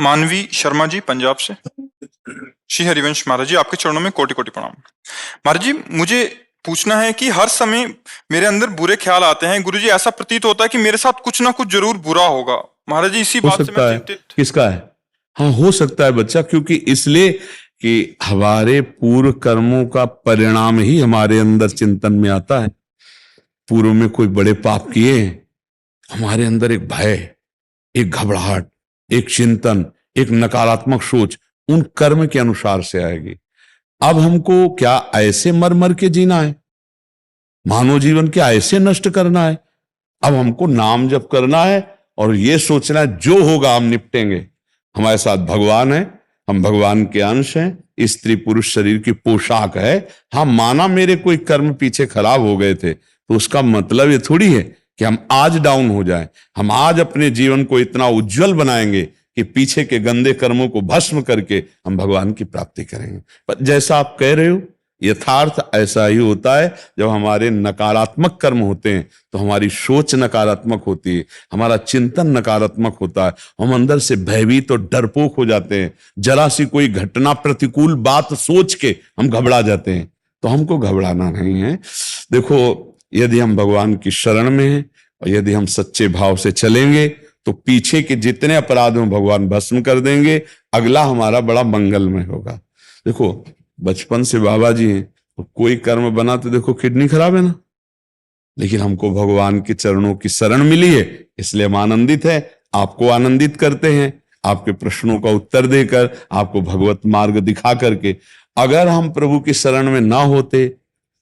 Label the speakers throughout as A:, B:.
A: मानवी शर्मा जी पंजाब से। श्री हरिवंश महाराज जी, आपके चरणों में कोटि कोटि प्रणाम। महाराज जी, मुझे पूछना है कि हर समय मेरे अंदर बुरे ख्याल आते हैं। गुरुजी, ऐसा प्रतीत होता है कि मेरे साथ कुछ ना कुछ जरूर बुरा होगा। महाराज जी, इसी
B: हो
A: बात से
B: सकता
A: मैं
B: है।
A: चिंतित।
B: किसका है? हाँ, हो सकता है बच्चा, क्योंकि इसलिए कि हमारे पूर्व कर्मों का परिणाम ही हमारे अंदर चिंतन में आता है। पूर्व में कोई बड़े पाप किए, हमारे अंदर एक भय, एक घबराहट, एक चिंतन, एक नकारात्मक सोच उन कर्म के अनुसार से आएगी। अब हमको क्या ऐसे मर मर के जीना है? मानव जीवन क्या ऐसे नष्ट करना है? अब हमको नाम जप करना है और ये सोचना है जो होगा हम निपटेंगे। हमारे साथ भगवान है, हम भगवान के अंश हैं, स्त्री पुरुष शरीर की पोशाक है। हाँ, माना मेरे कोई कर्म पीछे खराब हो गए थे, तो उसका मतलब ये थोड़ी है कि हम आज डाउन हो जाएं। हम आज अपने जीवन को इतना उज्जवल बनाएंगे कि पीछे के गंदे कर्मों को भस्म करके हम भगवान की प्राप्ति करेंगे। पर जैसा आप कह रहे हो, यथार्थ ऐसा ही होता है। जब हमारे नकारात्मक कर्म होते हैं तो हमारी सोच नकारात्मक होती है, हमारा चिंतन नकारात्मक होता है, हम अंदर से भयभीत और डरपोक हो जाते हैं। जरा सी कोई घटना, प्रतिकूल बात सोच के हम घबरा जाते हैं। तो हमको घबराना नहीं है। देखो, यदि हम भगवान की शरण में हैं और यदि हम सच्चे भाव से चलेंगे तो पीछे के जितने अपराध में भगवान भस्म कर देंगे। अगला हमारा बड़ा मंगलमय होगा। देखो, बचपन से बाबा जी हैं, तो कोई कर्म बना तो देखो किडनी खराब है ना, लेकिन हमको भगवान के चरणों की शरण मिली है, इसलिए हम आनंदित है। आपको आनंदित करते हैं आपके प्रश्नों का उत्तर देकर, आपको भगवत मार्ग दिखा करके। अगर हम प्रभु की शरण में ना होते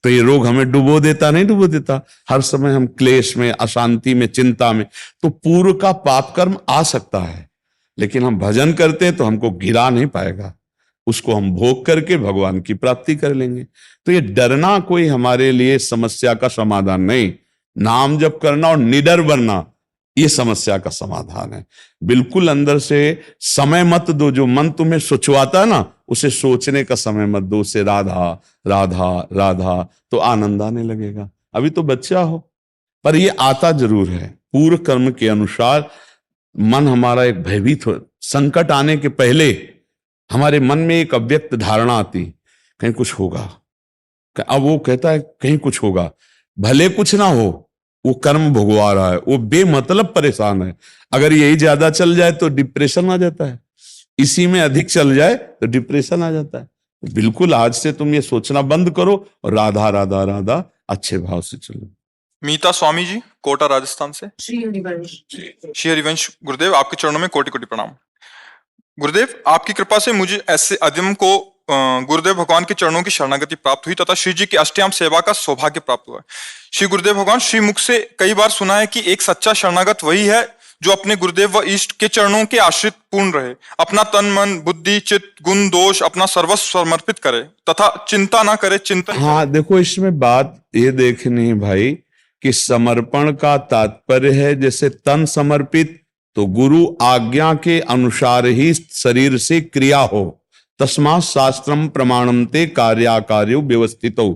B: तो ये रोग हमें डुबो देता, नहीं डुबो देता। हर समय हम क्लेश में, अशांति में, चिंता में। तो पूर्व का पाप कर्म आ सकता है, लेकिन हम भजन करते हैं तो हमको गिरा नहीं पाएगा। उसको हम भोग करके भगवान की प्राप्ति कर लेंगे। तो ये डरना कोई हमारे लिए समस्या का समाधान नहीं। नाम जप करना और निडर बनना, ये समस्या का समाधान है। बिल्कुल अंदर से समय मत दो। जो मन तुम्हें सोचवाता है ना, उसे सोचने का समय मत दो। उसे राधा राधा राधा, तो आनंद आने लगेगा। अभी तो बच्चा हो, पर ये आता जरूर है। पूर्व कर्म के अनुसार मन हमारा एक भयभीत हो। संकट आने के पहले हमारे मन में एक अव्यक्त धारणा आती, कहीं कुछ होगा। अब वो कहता है कहीं कुछ होगा, भले कुछ ना हो, वो कर्म भोगवा रहा है, वो बेमतलब परेशान है। अगर यही ज्यादा चल जाए तो डिप्रेशन आ जाता है, इसी में अधिक चल जाए तो डिप्रेशन आ जाता है। तो बिल्कुल आज से तुम ये सोचना बंद करो और राधा राधा राधा अच्छे भाव से चलो।
A: मीता स्वामी जी, कोटा राजस्थान से। श्री हरिवंश गुरुदेव, आपके चरणों में कोटि कोटि प्रणाम। गुरुदेव, आपकी कृपा से मुझे ऐसे अदम्य को गुरुदेव भगवान के चरणों की शरणागति प्राप्त हुई तथा श्री जी की अष्टयाम सेवा का सौभाग्य प्राप्त हुआ। श्री गुरुदेव भगवान, श्री मुख से कई बार सुना है कि एक सच्चा शरणागत वही है जो अपने गुरुदेव व इष्ट के चरणों के आश्रित पूर्ण रहे, अपना तन मन बुद्धि चित्त गुण दोष अपना सर्वस्व समर्पित करे तथा चिंता ना करे, चिंतन।
B: हाँ, देखो, इसमें बात ये देखनी है भाई कि समर्पण का तात्पर्य है जैसे तन समर्पित, तो गुरु आज्ञा के अनुसार ही शरीर से क्रिया हो। तस्मात् शास्त्रम प्रमाणम ते कार्याकार्यो व्यवस्थितो।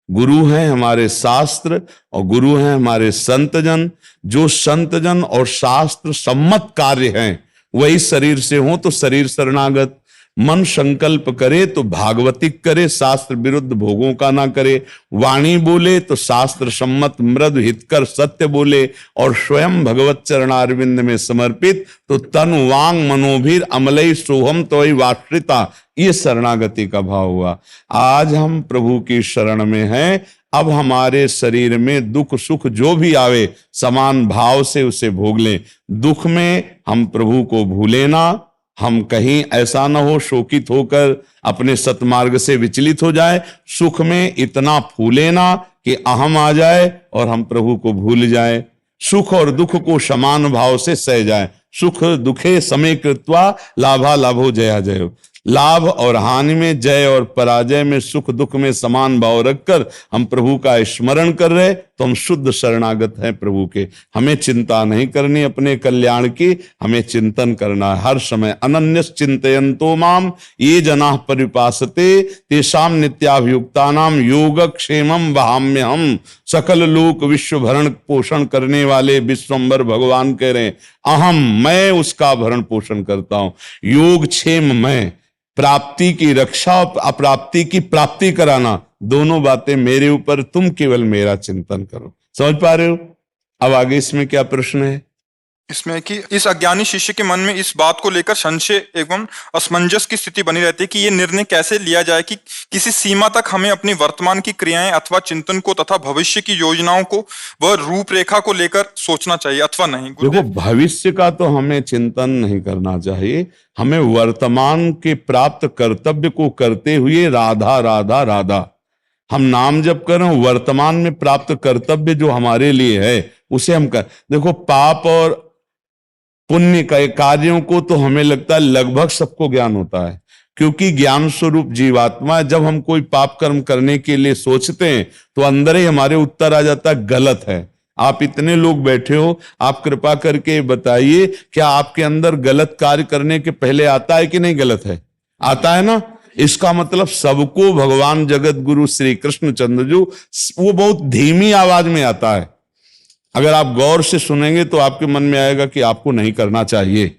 B: गुरु हैं हमारे शास्त्र और गुरु हैं हमारे संतजन। जो संतजन और शास्त्र सम्मत कार्य हैं वही शरीर से हो तो शरीर शरणागत। मन संकल्प करे तो भागवतिक करे, शास्त्र विरुद्ध भोगों का ना करे। वाणी बोले तो शास्त्र सम्मत मृदु हितकर सत्य बोले और स्वयं भगवत चरणारविंद में समर्पित, तो तन वांग मनोभीर अमलई सोहम तोई वाश्रिता, ये शरणागति का भाव हुआ। आज हम प्रभु की शरण में हैं। अब हमारे शरीर में दुख सुख जो भी आवे समान भाव से उसे भोग लें। दुख में हम प्रभु को भूले ना, हम कहीं ऐसा ना हो शोकित होकर अपने सतमार्ग से विचलित हो जाए। सुख में इतना फूले ना कि अहम आ जाए और हम प्रभु को भूल जाए। सुख और दुख को समान भाव से सह जाए। सुख दुखे समय कृत्वा लाभा लाभो जया जयो। लाभ और हानि में, जय और पराजय में, सुख दुख में समान भाव रखकर हम प्रभु का स्मरण कर रहे तो हम शुद्ध शरणागत हैं प्रभु के। हमें चिंता नहीं करनी अपने कल्याण की, हमें चिंतन करना है हर समय। अनन्यस चिंतयन्तो माम ये जनाः परिपासते तेषां नित्याभियुक्तानां योगक्षेमं वहाम्यहम् सकल लोक विश्व भरण पोषण करने वाले विश्वम्भर भगवान कह रहे हैं अहम, मैं उसका भरण पोषण करता हूं। योग क्षेम मैं, प्राप्ति की रक्षा और अप्राप्ति की प्राप्ति कराना, दोनों बातें मेरे ऊपर, तुम केवल मेरा चिंतन करो। समझ पा रहे हो? अब आगे इसमें क्या प्रश्न है?
A: इसमें कि इस अज्ञानी शिष्य के मन में इस बात को लेकर संशय एवं असमंजस की स्थिति बनी रहती है कि ये निर्णय कैसे लिया जाए कि किसी सीमा तक हमें अपनी वर्तमान की क्रियाएं अथवा चिंतन को तथा भविष्य की योजनाओं को व रूपरेखा को लेकर सोचना चाहिए अथवा नहीं।
B: देखो, भविष्य का तो हमें चिंतन नहीं करना चाहिए, हमें वर्तमान के प्राप्त कर्तव्य को करते हुए राधा राधा राधा हम नाम जप कर रहे हैं। वर्तमान में प्राप्त कर्तव्य जो हमारे लिए है उसे हम कर। देखो, पाप और पुण्य के कार्यों को तो हमें लगता है लगभग सबको ज्ञान होता है, क्योंकि ज्ञान स्वरूप जीवात्मा। जब हम कोई पाप कर्म करने के लिए सोचते हैं तो अंदर ही हमारे उत्तर आ जाता है गलत है। आप इतने लोग बैठे हो, आप कृपा करके बताइए क्या आपके अंदर गलत कार्य करने के पहले आता है कि नहीं गलत है? आता है ना। इसका मतलब सबको भगवान जगत गुरु श्री कृष्ण चंद्र जो वो बहुत धीमी आवाज में आता है। अगर आप गौर से सुनेंगे तो आपके मन में आएगा कि आपको नहीं करना चाहिए,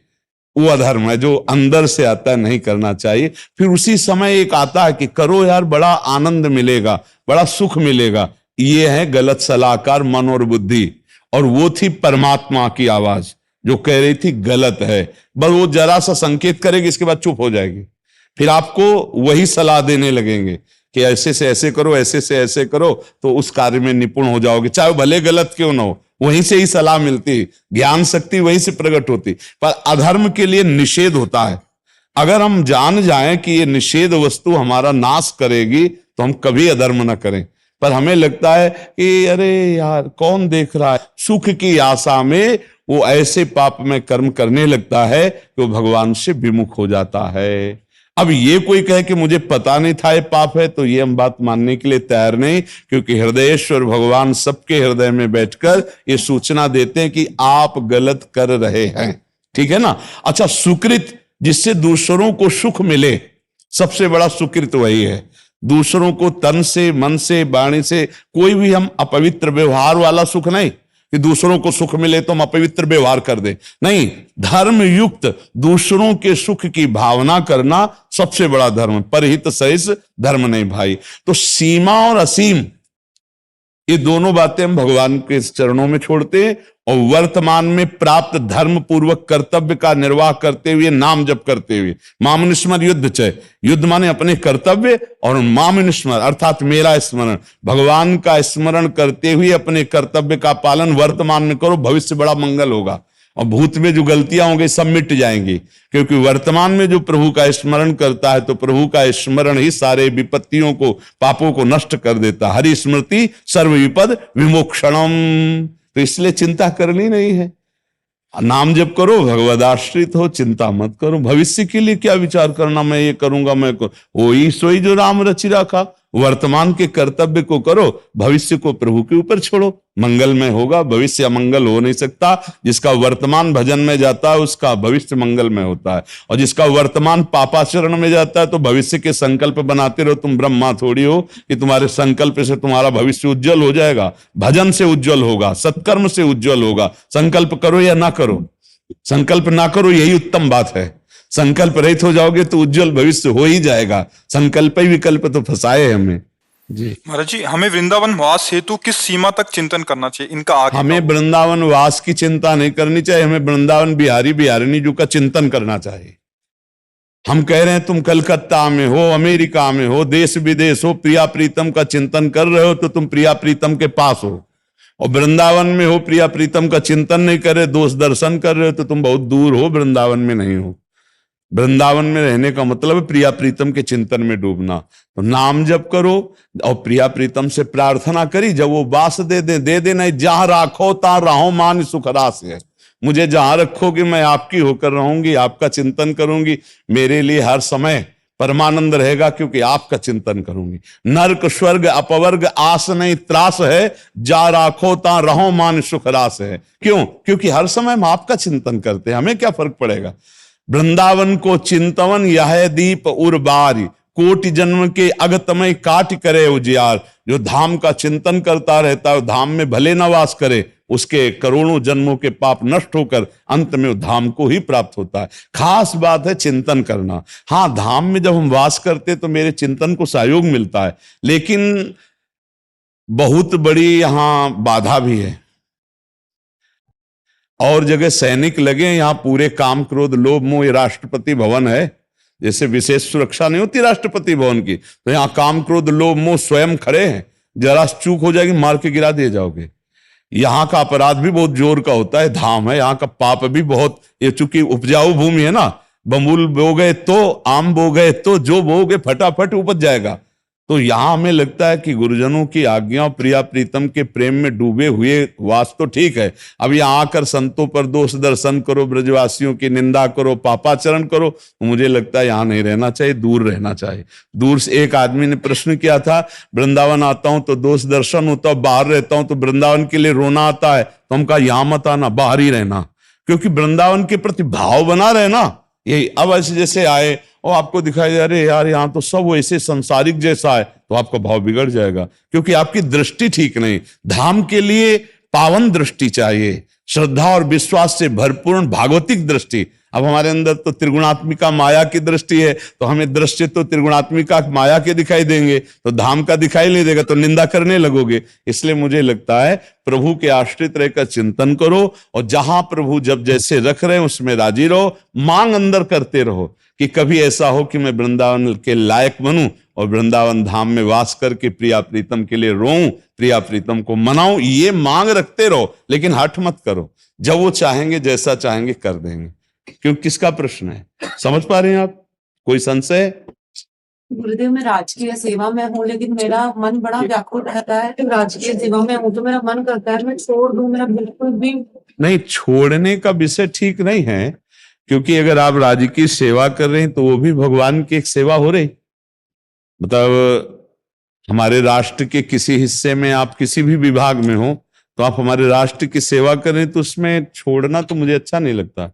B: वो अधर्म है जो अंदर से आता है, नहीं करना चाहिए। फिर उसी समय एक आता है कि करो यार, बड़ा आनंद मिलेगा, बड़ा सुख मिलेगा। ये है गलत सलाहकार मन और बुद्धि। और वो थी परमात्मा की आवाज जो कह रही थी गलत है, बस वो जरा सा संकेत करेगी, इसके बाद चुप हो जाएगी। फिर आपको वही सलाह देने लगेंगे कि ऐसे से ऐसे करो, ऐसे से ऐसे करो, तो उस कार्य में निपुण हो जाओगे, चाहे भले गलत क्यों ना हो। वहीं से ही सलाह मिलती, ज्ञान शक्ति वहीं से प्रकट होती। पर अधर्म के लिए निषेध होता है। अगर हम जान जाएं कि ये निषेध वस्तु हमारा नाश करेगी तो हम कभी अधर्म ना करें। पर हमें लगता है कि अरे यार कौन देख रहा है, सुख की आशा में वो ऐसे पाप में कर्म करने लगता है कि वो भगवान से विमुख हो जाता है। अब ये कोई कहे कि मुझे पता नहीं था ये पाप है, तो ये हम बात मानने के लिए तैयार नहीं, क्योंकि हृदयेश्वर भगवान सबके हृदय में बैठकर ये सूचना देते हैं कि आप गलत कर रहे हैं। ठीक है ना। अच्छा, सुकृत जिससे दूसरों को सुख मिले, सबसे बड़ा सुकृत वही है। दूसरों को तन से, मन से, वाणी से, कोई भी हम अपवित्र व्यवहार वाला सुख नहीं कि दूसरों को सुख मिले तो हम अपवित्र व्यवहार कर दे, नहीं। धर्म युक्त दूसरों के सुख की भावना करना सबसे बड़ा धर्म। परहित सहिस धर्म नहीं भाई। तो सीमा और असीम, ये दोनों बातें हम भगवान के चरणों में छोड़ते हैं और वर्तमान में प्राप्त धर्म पूर्वक कर्तव्य का निर्वाह करते हुए, नाम जप करते हुए। मामनुस्मर युद्ध चय, युद्ध माने अपने कर्तव्य, और मामनुस्मर अर्थात मेरा स्मरण, भगवान का स्मरण करते हुए अपने कर्तव्य का पालन वर्तमान में करो, भविष्य बड़ा मंगल होगा। और भूत में जो गलतियां होंगी सब मिट जाएंगी, क्योंकि वर्तमान में जो प्रभु का स्मरण करता है तो प्रभु का स्मरण ही सारे विपत्तियों को, पापों को नष्ट कर देता। हरि स्मृति सर्व विपद विमोक्षणम। तो इसलिए चिंता करनी नहीं है, नाम जप करो, भगवदाश्रित हो, चिंता मत करो। भविष्य के लिए क्या विचार करना, मैं ये करूंगा, मैं वही सोई जो राम रचि रखा। वर्तमान के कर्तव्य को करो, भविष्य को प्रभु के ऊपर छोड़ो, मंगलमय होगा। भविष्य अमंगल हो नहीं सकता। जिसका वर्तमान भजन में जाता है उसका भविष्य मंगलमय होता है, और जिसका वर्तमान पापाचरण में जाता है तो भविष्य के संकल्प बनाते रहो। तुम ब्रह्मा थोड़ी हो कि तुम्हारे संकल्प से तुम्हारा भविष्य उज्जवल हो जाएगा। भजन से उज्जवल होगा, सत्कर्म से उज्जवल होगा। संकल्प करो या ना करो, संकल्प ना करो यही उत्तम बात है। संकल्प रहित हो जाओगे तो उज्जवल भविष्य हो ही जाएगा। संकल्प ही विकल्प तो फंसाए हमें जी।
A: महाराज जी, हमें वृंदावन वास हेतु किस सीमा तक चिंतन करना चाहिए, इनका आगे?
B: हमें वृंदावन वास की चिंता नहीं करनी चाहिए, हमें वृंदावन बिहारी बिहारिणी जी का चिंतन करना चाहिए। हम कह रहे हैं तुम कलकत्ता में हो, अमेरिका में हो, देश विदेश हो, प्रिया प्रीतम का चिंतन कर रहे हो तो तुम प्रिया प्रीतम के पास हो। और वृंदावन में हो, प्रिया प्रीतम का चिंतन नहीं कर रहे, दोष दर्शन कर रहे हो तो तुम बहुत दूर हो, वृंदावन में नहीं हो। वृंदावन में रहने का मतलब है प्रिया प्रीतम के चिंतन में डूबना। तो नाम जप करो और प्रिया प्रीतम से प्रार्थना करी, जब वो वास दे दे नहीं, जहां राखो तां रहो मान सुख रास है। मुझे जहां रखोगे मैं आपकी होकर रहूंगी, आपका चिंतन करूंगी, मेरे लिए हर समय परमानंद रहेगा, क्योंकि आपका चिंतन करूंगी। नरक स्वर्ग अपवर्ग आस नहीं त्रास है, जा राखो तां रहो मान सुख रास है। क्यों? क्योंकि हर समय हम आपका चिंतन करते हैं, हमें क्या फर्क पड़ेगा। वृंदावन को चिंतवन यह दीप उर्बारी, कोटि जन्म के अगतमय काट करे उजियार। जो धाम का चिंतन करता रहता है धाम में भले न वास करे, उसके करोड़ों जन्मों के पाप नष्ट होकर अंत में धाम को ही प्राप्त होता है। खास बात है चिंतन करना। हाँ, धाम में जब हम वास करते तो मेरे चिंतन को सहयोग मिलता है, लेकिन बहुत बड़ी यहां बाधा भी है। और जगह सैनिक लगे, यहां पूरे काम क्रोध लोभ मोह, ये राष्ट्रपति भवन है, जैसे विशेष सुरक्षा नहीं होती राष्ट्रपति भवन की, तो यहां काम क्रोध लोभ मोह स्वयं खड़े हैं। जरा चूक हो जाएगी मार के गिरा दिए जाओगे। यहाँ का अपराध भी बहुत जोर का होता है, धाम है, यहाँ का पाप भी बहुत, ये चूंकि उपजाऊ भूमि है ना, बबूल बो गए तो आम बो गए तो जो बोगे फटाफट उपज जाएगा। तो यहां हमें लगता है कि गुरुजनों की आज्ञा और प्रिया प्रीतम के प्रेम में डूबे हुए वास तो ठीक है। अब यहाँ आकर संतों पर दोष दर्शन करो, ब्रजवासियों की निंदा करो, पापाचरण करो, तो मुझे लगता है यहाँ नहीं रहना चाहिए, दूर रहना चाहिए। दूर से एक आदमी ने प्रश्न किया था, वृंदावन आता हूं तो दोष दर्शन होता है, बाहर रहता हूं तो वृंदावन के लिए रोना आता है। तो हम कहा यहाँ मत आना, बाहर ही रहना, क्योंकि वृंदावन के प्रति भाव बना रहे ना। यही अब ऐसे जैसे आए और आपको दिखाई दे अरे यार यहाँ तो सब वैसे संसारिक जैसा है, तो आपका भाव बिगड़ जाएगा, क्योंकि आपकी दृष्टि ठीक नहीं। धाम के लिए पावन दृष्टि चाहिए, श्रद्धा और विश्वास से भरपूर्ण भागवतिक दृष्टि। अब हमारे अंदर तो त्रिगुणात्मिका माया की दृष्टि है, तो हमें दृष्टि तो त्रिगुणात्मिका माया के दिखाई देंगे, तो धाम का दिखाई नहीं देगा, तो निंदा करने लगोगे। इसलिए मुझे लगता है प्रभु के आश्रित रहकर चिंतन करो, और जहां प्रभु जब जैसे रख रहे हैं उसमें राजी रहो, मांग अंदर करते रहो कि कभी ऐसा हो कि मैं वृंदावन के लायक बनूं और वृंदावन धाम में वास करके प्रिया प्रीतम के लिए रोऊं, प्रिया प्रीतम को मनाऊं। ये मांग रखते रहो, लेकिन हठ मत करो। जब वो चाहेंगे जैसा चाहेंगे कर देंगे। क्यों, किसका प्रश्न है, समझ पा रहे हैं आप? कोई संशय?
C: गुरुदेव, मैं राजकीय सेवा में हूँ, लेकिन मेरा मन बड़ा व्याकुल रहता है। राजकीय सेवा में हूँ तो मेरा मन करता है मैं छोड़ दूं, मेरा बिल्कुल भी
B: नहीं, छोड़ने का विषय ठीक नहीं है, क्योंकि अगर आप राजकीय सेवा कर रहे हैं तो वो भी भगवान की एक सेवा हो रही। मतलब हमारे राष्ट्र के किसी हिस्से में आप किसी भी विभाग में हो तो आप हमारे राष्ट्र की सेवा करें, तो उसमें छोड़ना तो मुझे अच्छा नहीं लगता।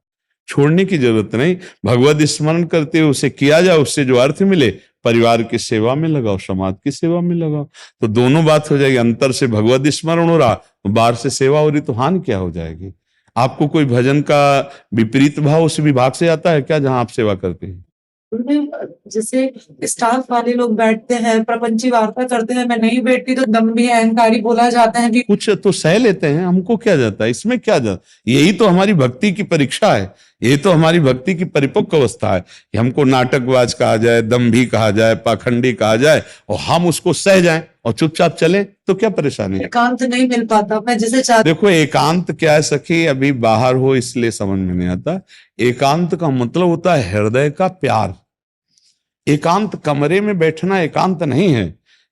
B: छोड़ने की जरूरत नहीं, भगवत स्मरण करते हुए उसे किया जाए, उससे जो अर्थ मिले परिवार की सेवा में लगाओ, समाज की सेवा में लगाओ, तो दोनों बात हो जाएगी। अंतर से भगवत स्मरण हो रहा तो बाहर से सेवा हो रही, तो हानि क्या हो जाएगी? आपको कोई भजन का विपरीत भाव उस विभाग से आता है क्या जहां आप सेवा करते हैं?
C: जैसे स्टाफ वाले लोग बैठते हैं, प्रपंची वार्ता करते हैं, मैं नहीं बैठती तो दम्भी अहंकारी बोला जाता है कि
B: कुछ तो सह लेते हैं, हमको क्या जाता है इसमें, क्या जाता? यही तो हमारी भक्ति की परीक्षा है, यही तो हमारी भक्ति की परिपक्व अवस्था है कि हमको नाटकबाज कहा जाए, दम्भी कहा जाए, पाखंडी कहा जाए, और हम उसको सह जाएं और चुपचाप चले, तो क्या परेशानी है?
C: एकांत नहीं मिल पाता मैं जैसे चाहती।
B: देखो, एकांत क्या है सखी, अभी बाहर हो इसलिए समझ में नहीं आता। एकांत का मतलब होता है हृदय का प्यार। एकांत कमरे में बैठना एकांत नहीं है,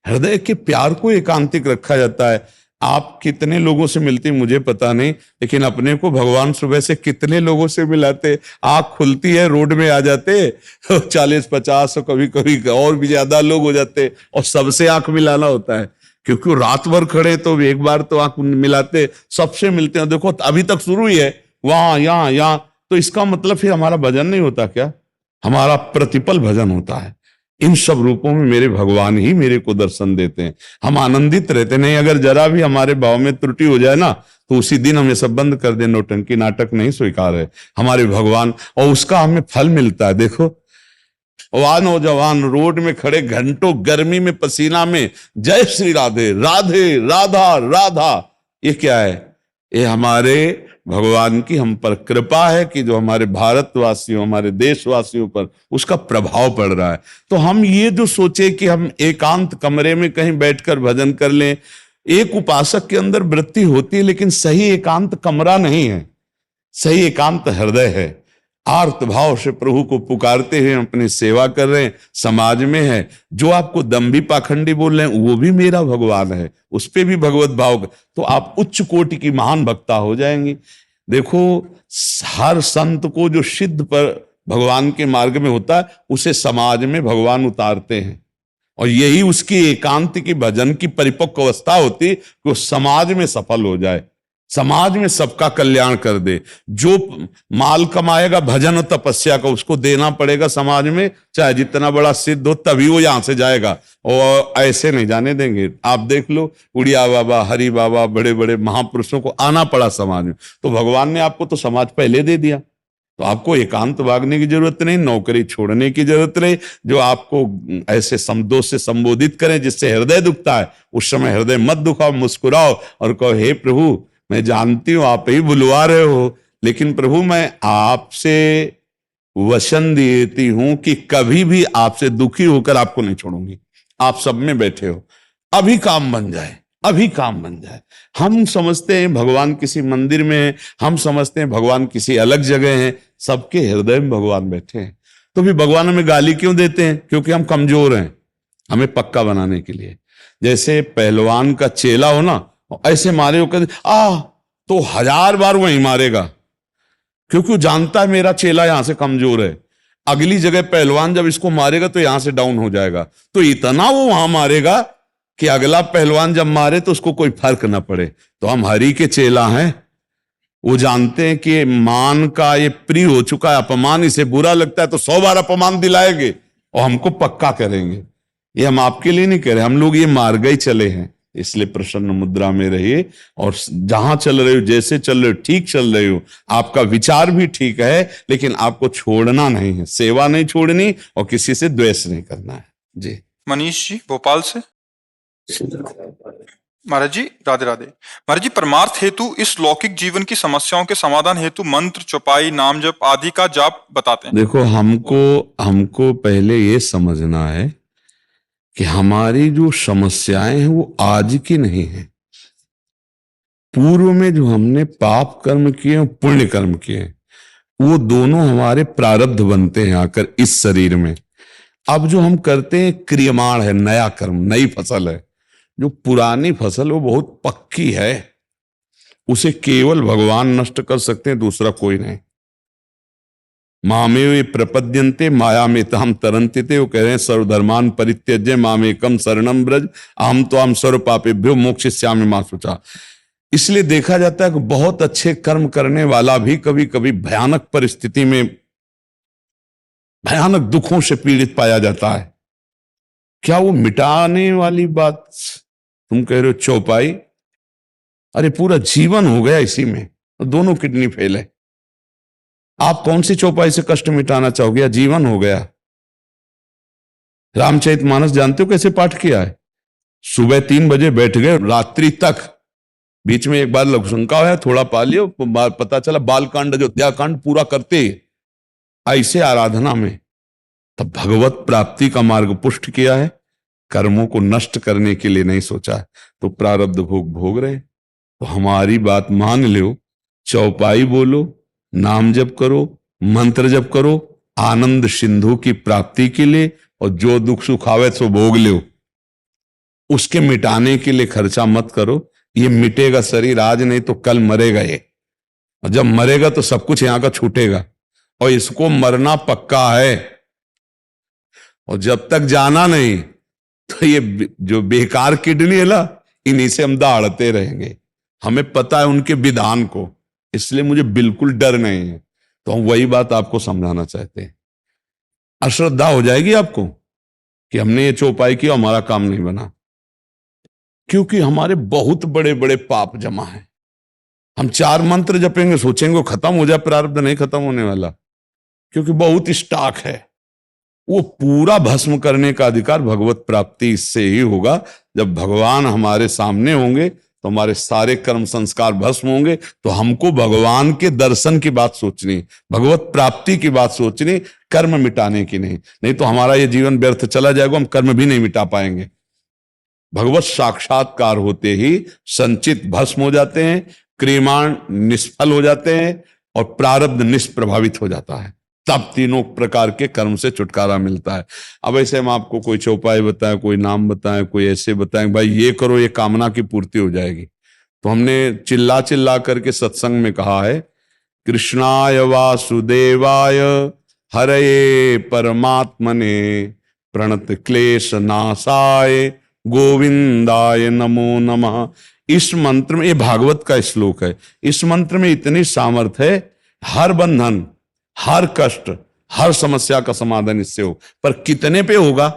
B: हृदय के प्यार को एकांतिक रखा जाता है। आप कितने लोगों से मिलते मुझे पता नहीं, लेकिन अपने को भगवान सुबह से कितने लोगों से मिलाते। आंख खुलती है रोड में आ जाते 40-50 और कभी कभी और भी ज्यादा लोग हो जाते, और सबसे आंख मिलाना होता है, क्योंकि रात भर खड़े तो एक बार तो आंख मिलाते, सबसे मिलते हैं। देखो अभी तक शुरू ही है, वहां यहाँ यहाँ, तो इसका मतलब फिर हमारा भजन नहीं होता क्या? हमारा प्रतिपल भजन होता है। इन सब रूपों में मेरे भगवान ही मेरे को दर्शन देते हैं, हम आनंदित रहते नहीं। अगर जरा भी हमारे भाव में त्रुटि हो जाए ना, तो उसी दिन हमें सब बंद कर दे, नौटंकी नाटक नहीं स्वीकार है हमारे भगवान, और उसका हमें फल मिलता है। देखो वहां नौजवान रोड में खड़े घंटों गर्मी में पसीना में जय श्री राधे राधे राधा राधा, ये क्या है? ये हमारे भगवान की हम पर कृपा है कि जो हमारे भारतवासियों, हमारे देशवासियों पर उसका प्रभाव पड़ रहा है। तो हम ये जो सोचे कि हम एकांत कमरे में कहीं बैठकर भजन कर लें, एक उपासक के अंदर वृत्ति होती है, लेकिन सही एकांत कमरा नहीं है, सही एकांत हृदय है। आर्त भाव से प्रभु को पुकारते हुए अपनी सेवा कर रहे हैं, समाज में है। जो आपको दम्भी पाखंडी बोल रहे हैं वो भी मेरा भगवान है, उस पर भी भगवत भाव, तो आप उच्च कोटि की महान भक्ता हो जाएंगी। देखो हर संत को जो सिद्ध पर भगवान के मार्ग में होता है, उसे समाज में भगवान उतारते हैं, और यही उसकी एकांत की भजन की परिपक्व अवस्था होती है कि वो समाज में सफल हो जाए। समाज में सबका कल्याण कर दे। जो माल कमाएगा भजन और तपस्या का, उसको देना पड़ेगा समाज में, चाहे जितना बड़ा सिद्ध हो, तभी वो यहां से जाएगा। और ऐसे नहीं जाने देंगे। आप देख लो, उड़िया बाबा, हरि बाबा, बड़े बड़े महापुरुषों को आना पड़ा समाज में, तो भगवान ने आपको तो समाज पहले दे दिया। तो आपको एकांत भागने की जरूरत नहीं, नौकरी छोड़ने की जरूरत नहीं। जो आपको ऐसे समदोष से संबोधित करें जिससे हृदय दुखता है, उस समय हृदय मत दुखाओ, मुस्कुराओ और कहो, हे प्रभु, मैं जानती हूं आप ही बुलवा रहे हो, लेकिन प्रभु मैं आपसे वचन देती हूं कि कभी भी आपसे दुखी होकर आपको नहीं छोड़ूंगी। आप सब में बैठे हो, अभी काम बन जाए, अभी काम बन जाए। हम समझते हैं भगवान किसी मंदिर में है, हम समझते हैं भगवान किसी अलग जगह है, सबके हृदय में भगवान बैठे हैं। तो भी भगवान हमें गाली क्यों देते हैं? क्योंकि हम कमजोर हैं, हमें पक्का बनाने के लिए। जैसे पहलवान का चेला हो ना, ऐसे मारे हो कर तो 1000 बार वहीं मारेगा, क्योंकि वो जानता है मेरा चेला यहां से कमजोर है। अगली जगह पहलवान जब इसको मारेगा तो यहां से डाउन हो जाएगा, तो इतना वो वहां मारेगा कि अगला पहलवान जब मारे तो उसको कोई फर्क ना पड़े। तो हम हरि के चेला हैं, वो जानते हैं कि मान का ये प्रिय हो चुका है, अपमान इसे बुरा लगता है, तो 100 बार अपमान दिलाएंगे और हमको पक्का करेंगे। ये हम आपके लिए नहीं कह रहे, हम लोग ये मार्ग ही चले हैं। इसलिए प्रसन्न मुद्रा में रहिए, और जहां चल रहे हो, जैसे चल रहे हो, ठीक चल रहे हो, आपका विचार भी ठीक है, लेकिन आपको छोड़ना नहीं है, सेवा नहीं छोड़नी और किसी से द्वेष नहीं करना है। जी।
A: मनीष जी भोपाल से। महाराज जी राधे राधे। महाराज जी, परमार्थ हेतु इस लौकिक जीवन की समस्याओं के समाधान हेतु मंत्र, चौपाई, नाम जप आदि का जाप बताते हैं।
B: देखो, हमको पहले ये समझना है कि हमारी जो समस्याएं हैं वो आज की नहीं है। पूर्व में जो हमने पाप कर्म किए और पुण्य कर्म किए, वो दोनों हमारे प्रारब्ध बनते हैं आकर इस शरीर में। अब जो हम करते हैं क्रियमाण है, नया कर्म, नई फसल है। जो पुरानी फसल वो बहुत पक्की है, उसे केवल भगवान नष्ट कर सकते हैं, दूसरा कोई नहीं। मामेव प्रपद्यन्ते माया में तहम तरन्ते थे, वो कह रहे हैं सर्वधर्मान परित्यज्य मामेकम शरणम ब्रज अहम त्वाम सर्व पापेभ्यो मोक्षयिष्यामि मा शुचा। इसलिए देखा जाता है कि बहुत अच्छे कर्म करने वाला भी कभी कभी भयानक परिस्थिति में, भयानक दुखों से पीड़ित पाया जाता है। क्या वो मिटाने वाली बात तुम कह रहे हो चौपाई? अरे पूरा जीवन हो गया इसी में, दोनों किडनी फेल है। आप कौन सी चौपाई से कष्ट मिटाना चाहोगे? जीवन हो गया। रामचरितमानस जानते हो कैसे पाठ किया है? सुबह 3 बजे बैठ गए, रात्रि तक, बीच में एक बार लघुशंका है, थोड़ा पा लियो, पता चला बालकांड अयोध्याकांड पूरा करते ऐसे आराधना में। तब भगवत प्राप्ति का मार्ग पुष्ट किया है, कर्मों को नष्ट करने के लिए नहीं सोचा है। तो प्रारब्ध भोग रहे। तो हमारी बात मान लो, चौपाई बोलो, नाम जप करो, मंत्र जप करो, आनंद सिंधु की प्राप्ति के लिए, और जो दुख सुख आवे सो भोग लो। उसके मिटाने के लिए खर्चा मत करो। ये मिटेगा शरीर आज, नहीं तो कल मरेगा ये, और जब मरेगा तो सब कुछ यहां का छूटेगा, और इसको मरना पक्का है। और जब तक जाना नहीं, तो ये जो बेकार किडनी है ना, इन्हीं से हम दहाड़ते रहेंगे। हमें पता है उनके विधान को, इसलिए मुझे बिल्कुल डर नहीं है। तो हम वही बात आपको समझाना चाहते हैं। अश्रद्धा हो जाएगी आपको कि हमने ये चौपाई किया, हमारा काम नहीं बना, क्योंकि हमारे बहुत बड़े बड़े पाप जमा हैं। हम 4 मंत्र जपेंगे, सोचेंगे खत्म हो जाए, प्रारब्ध नहीं खत्म होने वाला, क्योंकि बहुत स्टॉक है। वो पूरा भस्म करने का अधिकार भगवत प्राप्ति इससे ही होगा। जब भगवान हमारे सामने होंगे तो हमारे सारे कर्म संस्कार भस्म होंगे। तो हमको भगवान के दर्शन की बात सोचनी, भगवत प्राप्ति की बात सोचनी, कर्म मिटाने की नहीं। नहीं तो हमारा ये जीवन व्यर्थ चला जाएगा, हम कर्म भी नहीं मिटा पाएंगे। भगवत साक्षात्कार होते ही संचित भस्म हो जाते हैं, क्रियमाण निष्फल हो जाते हैं, और प्रारब्ध निष्प्रभावित हो जाता है। तब तीनों प्रकार के कर्म से छुटकारा मिलता है। अब ऐसे हम आपको कोई चौपाई बताएं, कोई नाम बताएं, कोई ऐसे बताएं, भाई ये करो, ये कामना की पूर्ति हो जाएगी। तो हमने चिल्ला चिल्ला करके सत्संग में कहा है, कृष्णाय वासुदेवाय हरये परमात्मने प्रणत क्लेश नाशाय गोविंदाय नमो नमः। इस मंत्र में, ये भागवत का श्लोक है, इस मंत्र में इतनी सामर्थ्य है, हर बंधन, हर कष्ट, हर समस्या का समाधान इससे हो। पर कितने पे होगा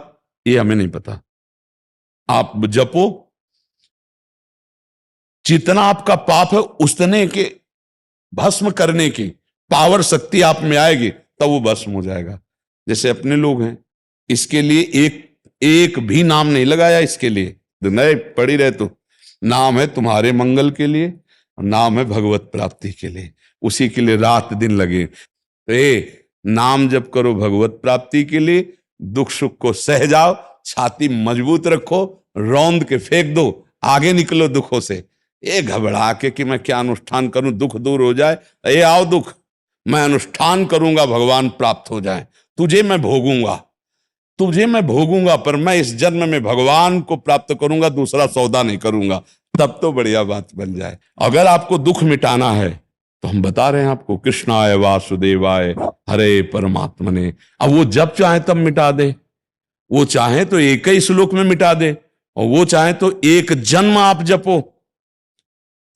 B: ये हमें नहीं पता। आप जपो, जितना आपका पाप है उतने के भस्म करने की पावर, शक्ति आप में आएगी, तब वो भस्म हो जाएगा। जैसे अपने लोग हैं, इसके लिए एक भी नाम नहीं लगाया, इसके लिए नए पड़ी रहे तो नाम है तुम्हारे मंगल के लिए, नाम है भगवत प्राप्ति के लिए, उसी के लिए रात दिन लगे। तो नाम जप करो भगवत प्राप्ति के लिए, दुख सुख को सह जाओ, छाती मजबूत रखो, रौंद के फेंक दो, आगे निकलो दुखों से। ये घबरा के कि मैं क्या अनुष्ठान करूं दुख दूर हो जाए, ये आओ दुख, मैं अनुष्ठान करूंगा भगवान प्राप्त हो जाए, तुझे मैं भोगूंगा, पर मैं इस जन्म में भगवान को प्राप्त करूंगा, दूसरा सौदा नहीं करूंगा, तब तो बढ़िया बात बन जाए। अगर आपको दुख मिटाना है तो हम बता रहे हैं आपको, कृष्णाय वासुदेवाय हरे परमात्मने। अब वो जब चाहे तब मिटा दे, वो चाहे तो एक ही श्लोक में मिटा दे, और वो चाहे तो एक जन्म आप जपो,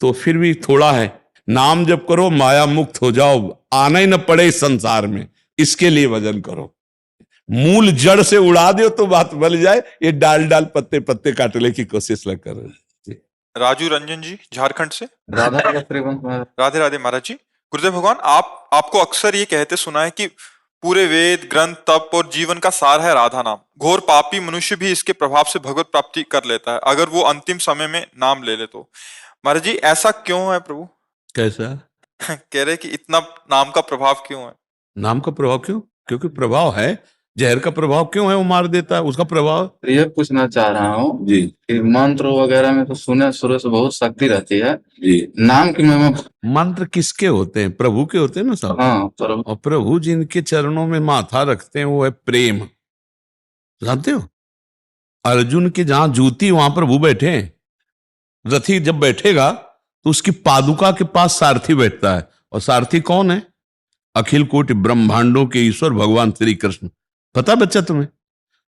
B: तो फिर भी थोड़ा है। नाम जप करो, माया मुक्त हो जाओ, आना ही न पड़े इस संसार में, इसके लिए भजन करो। मूल जड़ से उड़ा दो तो बात बन जाए, ये डाल डाल पत्ते पत्ते काटने की कोशिश न करो।
A: राजू रंजन जी झारखंड से।
D: राधे
A: राधे महाराज जी। गुरुदेव भगवान, आपको अक्सर ये कहते सुना है कि पूरे वेद ग्रंथ तप और जीवन का सार है राधा नाम। घोर पापी मनुष्य भी इसके प्रभाव से भगवत प्राप्ति कर लेता है अगर वो अंतिम समय में नाम ले ले तो। महाराज जी, ऐसा क्यों है प्रभु?
B: कैसा?
A: कह रहे कि इतना नाम का प्रभाव क्यों है?
B: नाम का प्रभाव क्यों? क्योंकि प्रभाव है। जहर का प्रभाव क्यों है? वो मार देता है, उसका प्रभाव।
D: ये पूछना चाह रहा हूँ
B: जी
D: कि मंत्र वगैरह में तो सुने शुरू से बहुत शक्ति रहती है जी, नाम की महिमा।
B: मंत्र किसके होते हैं? प्रभु के होते हैं ना साहब।
D: हाँ, प्रभु।
B: और प्रभु जिनके चरणों में माथा रखते हैं वो है प्रेम। जानते हो, अर्जुन के जहां जूती वहां प्रभु बैठे हैं। रथी जब बैठेगा तो उसकी पादुका के पास सारथी बैठता है, और सारथी कौन है? अखिल कोटि ब्रह्मांडों के ईश्वर भगवान श्री कृष्ण। पता बच्चा तुम्हें?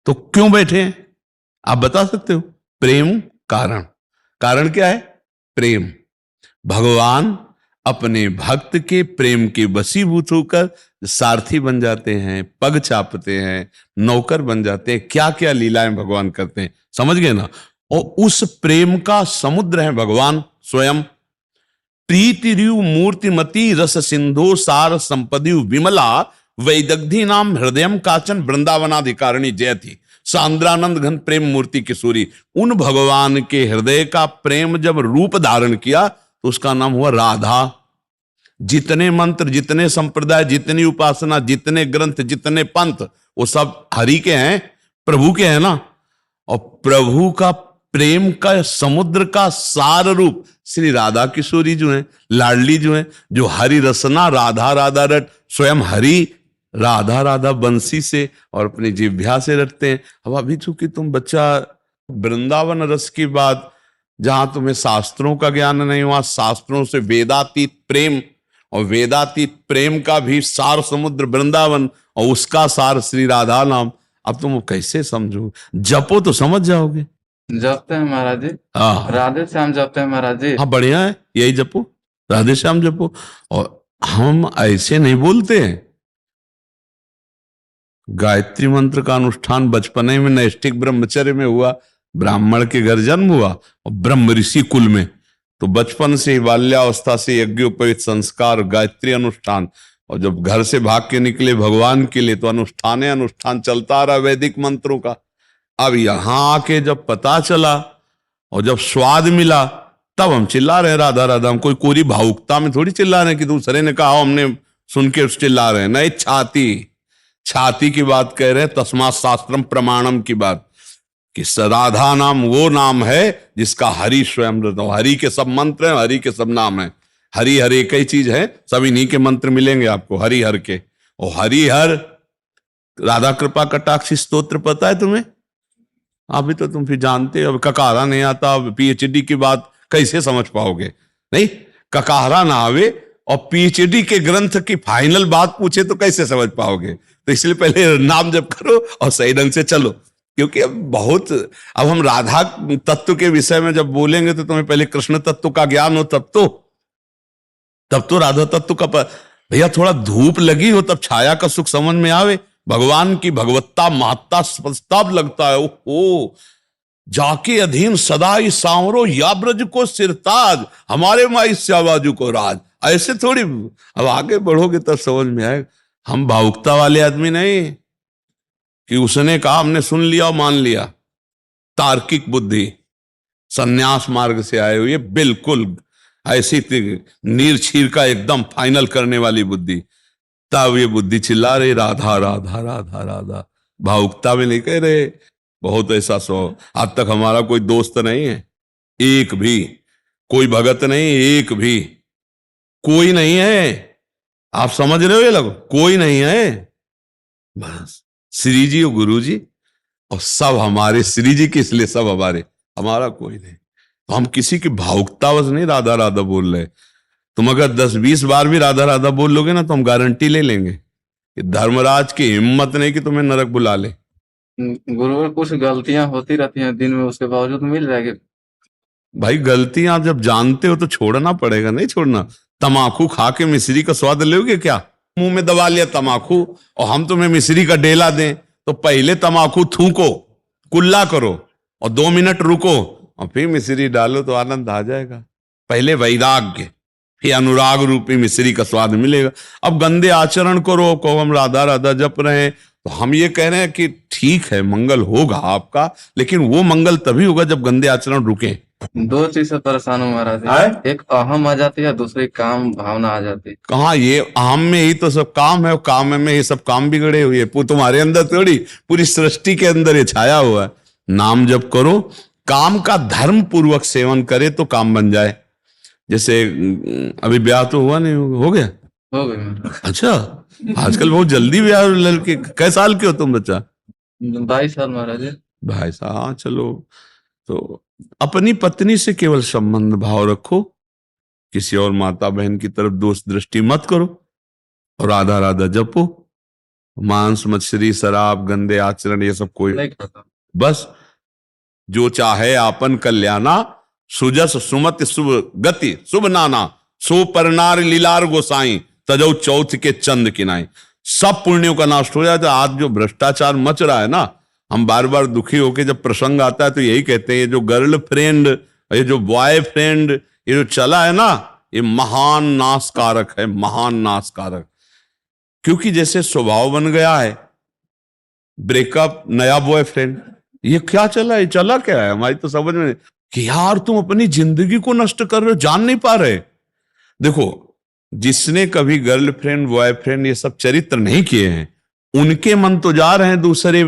B: तो क्यों बैठे हैं आप बता सकते हो? प्रेम कारण। कारण क्या है? प्रेम। भगवान अपने भक्त के प्रेम के वशीभूत होकर सारथी बन जाते हैं, पग चापते हैं, नौकर बन जाते हैं, क्या क्या लीलाएं भगवान करते हैं, समझ गए ना? और उस प्रेम का समुद्र है भगवान स्वयं। प्रीति र्यु मूर्तिमती रस सिंधु सार संपदि विमला वैदग्धि नाम हृदयम काचन वृंदावनाधिकारिणी जयति सांद्रानंद घन प्रेम मूर्ति किशोरी। उन भगवान के हृदय का प्रेम जब रूप धारण किया तो उसका नाम हुआ राधा। जितने मंत्र, जितने संप्रदाय, जितनी उपासना, जितने ग्रंथ, जितने पंथ, वो सब हरि के हैं, प्रभु के हैं ना। और प्रभु का प्रेम का समुद्र का सार रूप श्री राधा किशोरी जो है, लाडली जो है, जो हरि रसना राधा राधा रट, स्वयं हरि राधा राधा बंसी से और अपनी जिह्वा से रटते हैं। अब अभी चूंकि तुम बच्चा वृंदावन रस की बात, जहां तुम्हें शास्त्रों का ज्ञान नहीं हुआ, शास्त्रों से वेदातीत प्रेम, और वेदातीत प्रेम का भी सार समुद्र वृंदावन, और उसका सार श्री राधा नाम। अब तुम कैसे समझो? जपो तो समझ जाओगे।
D: जपते हैं महाराज जी।
B: हाँ,
D: राधे श्याम जपते हैं महाराज जी।
B: हाँ, बढ़िया है, यही जपो, राधे श्याम जपो। और हम ऐसे नहीं बोलते हैं। गायत्री मंत्र का अनुष्ठान बचपने में नैष्ठिक ब्रह्मचर्य में हुआ, ब्राह्मण के घर जन्म हुआ और ब्रह्म ऋषि कुल में, तो बचपन से बाल्यावस्था से यज्ञोपवीत संस्कार, गायत्री अनुष्ठान, और जब घर से भाग के निकले भगवान के लिए तो अनुष्ठान चलता रहा वैदिक मंत्रों का। अब यहां आके जब पता चला और जब स्वाद मिला, तब हम चिल्ला रहे हैं राधा राधा। हम कोई कोरी भावुकता में थोड़ी चिल्ला रहे हैं कि दूसरे ने कहा हमने सुन के चिल्ला रहे हैं। नहीं, छाती की बात कह रहे हैं, तस्मात् शास्त्रम प्रमाणम की बात, कि राधा नाम वो नाम है जिसका हरि स्वयं, हरि के सब मंत्र हैं, हरि के सब नाम हैं। हरि हर एक ही चीज है, सब इन्हीं के मंत्र मिलेंगे आपको, हरि हर के। और हरि हर राधा कृपा कटाक्ष स्तोत्र पता है तुम्हें? अभी तो तुम फिर जानते हो, अब ककारा नहीं आता, पीएचडी की बात कैसे समझ पाओगे? नहीं, ककारा ना आवे और पीएचडी के ग्रंथ की फाइनल बात पूछे तो कैसे समझ पाओगे? तो इसलिए पहले नाम जप करो और सही ढंग से चलो, क्योंकि अब हम राधा तत्व के विषय में जब बोलेंगे तो तुम्हें पहले कृष्ण तत्व का ज्ञान हो, तब तो राधा तत्व का भैया थोड़ा धूप लगी हो तब छाया का सुख समझ में आवे। भगवान की भगवत्ता महत्ता स्पष्टाप लगता है। ओहो, जाके अधीन सदा ही सांवरो या ब्रज को सिरताज, हमारे माई श्याबाजू को राज। ऐसे थोड़ी, अब आगे बढ़ोगे तब समझ में आएगा। हम भावुकता वाले आदमी नहीं कि उसने कहा हमने सुन लिया और मान लिया। तार्किक बुद्धि, संन्यास मार्ग से आए हुए, बिल्कुल ऐसी नीर छीर का एकदम फाइनल करने वाली बुद्धि। तब ये बुद्धि चिल्ला रही राधा राधा राधा राधा, भावुकता में नहीं कह रहे। बहुत ऐसा आज तक हमारा कोई दोस्त नहीं है, एक भी, कोई भगत नहीं, एक भी कोई नहीं है। आप समझ रहे हो ये लोग, कोई नहीं है। बस श्री जी और गुरु जी, और सब हमारे श्री जी के, इसलिए सब हमारा कोई नहीं। तो हम किसी की भावुकतावश नहीं राधा राधा बोल रहे। तुम अगर 10-20 बार भी राधा राधा बोल लोगे ना तो हम गारंटी ले लेंगे कि धर्मराज की हिम्मत नहीं कि तुम्हें नरक बुला ले।
D: गुरुवर कुछ गलतियां होती रहती हैं दिन में, उसके बावजूद मिल जाएगी।
B: भाई गलतियां जब जानते हो तो छोड़ना पड़ेगा, नहीं छोड़ना। तमाकू खा के मिश्री का स्वाद लोगे क्या? मुंह में दबा लिया तमाकू और हम तुम्हें मिश्री का डेला दें तो पहले तमाकू थूको, कुल्ला करो और 2 मिनट रुको और फिर मिश्री डालो तो आनंद आ जाएगा। पहले वैराग्य, फिर अनुराग रूपी मिश्री का स्वाद मिलेगा। अब गंदे आचरण करो, को हम राधा राधा जप रहे हैं, तो हम ये कह रहे हैं कि ठीक है मंगल होगा आपका, लेकिन वो मंगल तभी होगा जब गंदे आचरण रुके।
D: 2 चीज से परेशान हूँ महाराज, एक अहम आ जाती है, दूसरी काम भावना आ जाती है।
B: कहाँ, ये अहम में ही तो सब काम है, और काम में ही सब काम बिगड़े हुए हैं। तुम्हारे अंदर थोड़ी, पूरी सृष्टि के अंदर ये छाया हुआ है। नाम जप करो, काम का धर्म पूर्वक सेवन करे तो काम बन जाए। जैसे अभी ब्याह तो हुआ नहीं, हो गया?
D: हो गई।
B: अच्छा, आजकल बहुत जल्दी ब्याह लड़के। कै साल के हो तुम बच्चा?
D: 22 साल महाराज।
B: भाई साहब, हाँ चलो। तो अपनी पत्नी से केवल संबंध भाव रखो, किसी और माता बहन की तरफ दोष दृष्टि मत करो, और राधा राधा जपो। मांस मछली शराब गंदे आचरण ये सब कोई
D: नहीं खाता।
B: बस जो चाहे आपन कल्याणा, सुजस सुमत शुभ गति शुभ नाना, सो परनार लीलार गोसाई, तजौ चौथ के चंद किनाई। सब पुण्यों का नाश हो जाता है। आज जो भ्रष्टाचार मच रहा है ना, हम बार बार दुखी होके जब प्रसंग आता है तो यही कहते हैं, ये जो गर्ल फ्रेंड, ये जो बॉय फ्रेंड, ये जो चला है ना, ये महान नाशकारक है, महान नाशकारक। क्योंकि जैसे स्वभाव बन गया है, ब्रेकअप, नया बॉयफ्रेंड, ये क्या चला, ये चला क्या है हमारी तो समझ में नहीं कि यार तुम अपनी जिंदगी को नष्ट कर रहे हो, जान नहीं पा रहे। देखो, जिसने कभी गर्लफ्रेंड बॉयफ्रेंड ये सब चरित्र नहीं किए हैं, उनके मन तो जा रहे हैं दूसरे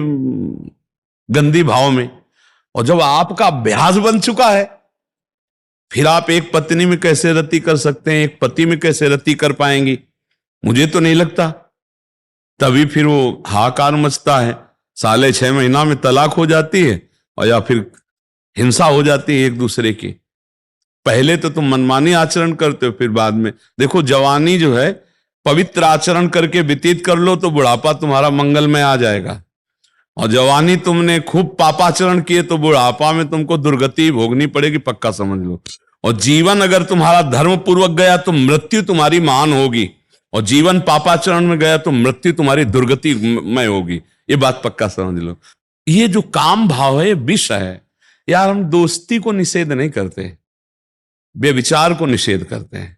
B: गंदी भाव में। और जब आपका अभ्यास बन चुका है, फिर आप एक पत्नी में कैसे रति कर सकते हैं, एक पति में कैसे रति कर पाएंगी? मुझे तो नहीं लगता। तभी फिर वो हाहाकार मचता है, 6.5 महीना में तलाक हो जाती है, और या फिर हिंसा हो जाती है एक दूसरे की। पहले तो तुम मनमानी आचरण करते हो, फिर बाद में देखो, जवानी जो है पवित्र आचरण करके व्यतीत कर लो तो बुढ़ापा तुम्हारा मंगलमय आ जाएगा। और जवानी तुमने खूब पापाचरण किए तो बुढ़ापा में तुमको दुर्गति भोगनी पड़ेगी, पक्का समझ लो। और जीवन अगर तुम्हारा धर्म पूर्वक गया तो मृत्यु तुम्हारी महान होगी, और जीवन पापाचरण में गया तो मृत्यु तुम्हारी दुर्गति में होगी। ये बात पक्का समझ लो। ये जो काम भाव है, विष है यार। हम दोस्ती को निषेध नहीं करते, व्यभिचार को निषेध करते हैं।